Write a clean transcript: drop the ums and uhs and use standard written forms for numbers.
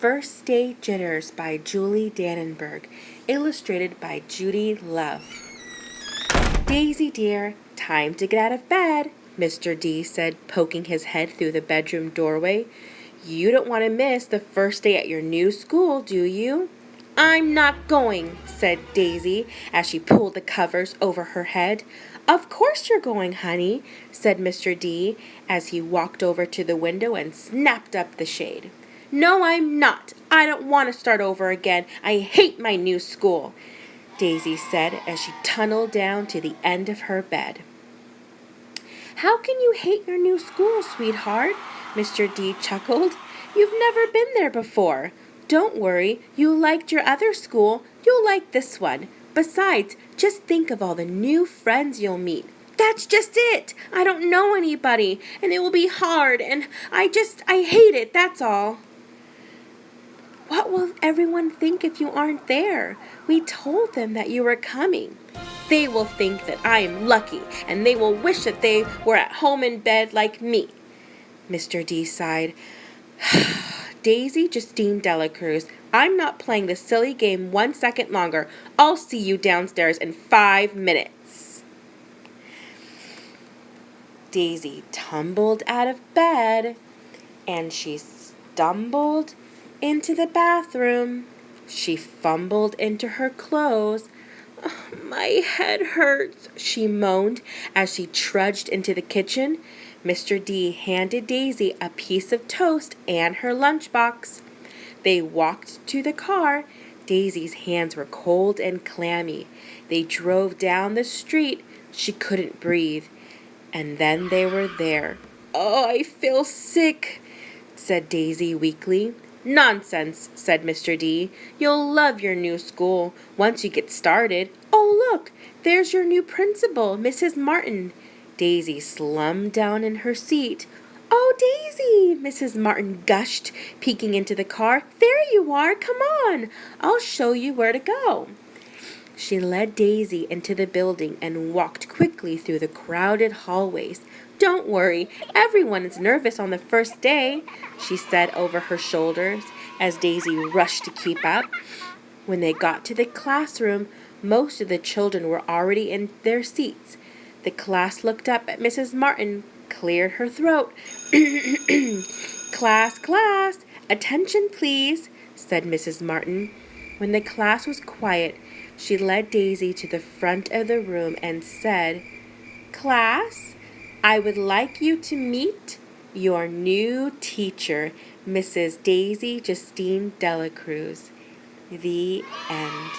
First Day Jitters by Julie Dannenberg, illustrated by Judy Love. Daisy dear, time to get out of bed, Mr. D said, poking his head through the bedroom doorway. You don't want to miss the first day at your new school, do you? I'm not going, said Daisy as she pulled the covers over her head. Of course you're going, honey, said Mr. D as he walked over to the window and snapped up the shade. No, I'm not. I don't want to start over again. I hate my new school, Daisy said as she tunneled down to the end of her bed. How can you hate your new school, sweetheart? Mr. D chuckled. You've never been there before. Don't worry, you liked your other school. You'll like this one. Besides, just think of all the new friends you'll meet. That's just it. I don't know anybody, and it will be hard, and I hate it, that's all. What will everyone think if you aren't there? We told them that you were coming. They will think that I am lucky, and they will wish that they were at home in bed like me. Mr. D sighed. Daisy Justine Delacruz, I'm not playing this silly game 1 second longer. I'll see you downstairs in 5 minutes. Daisy tumbled out of bed, and she stumbled into the bathroom. She fumbled into her clothes. Oh, my head hurts, she moaned as she trudged into the kitchen. Mr. D handed Daisy a piece of toast and her lunchbox. They walked to the car. Daisy's hands were cold and clammy. They drove down the street. She couldn't breathe. And then they were there. Oh, I feel sick, said Daisy weakly. Nonsense, said Mr. D. You'll love your new school once you get started. Oh, look, there's your new principal, Mrs. Martin. Daisy slumped down in her seat. Oh, Daisy, Mrs. Martin gushed, peeking into the car. There you are, come on. I'll show you where to go. She led Daisy into the building and walked quickly through the crowded hallways. Don't worry, everyone is nervous on the first day, she said over her shoulders as Daisy rushed to keep up. When they got to the classroom, most of the children were already in their seats. The class looked up at Mrs. Martin, cleared her throat. Class, attention please, said Mrs. Martin. When the class was quiet, she led Daisy to the front of the room and said, Class, I would like you to meet your new teacher, Mrs. Daisy Justine Delacruz. The end.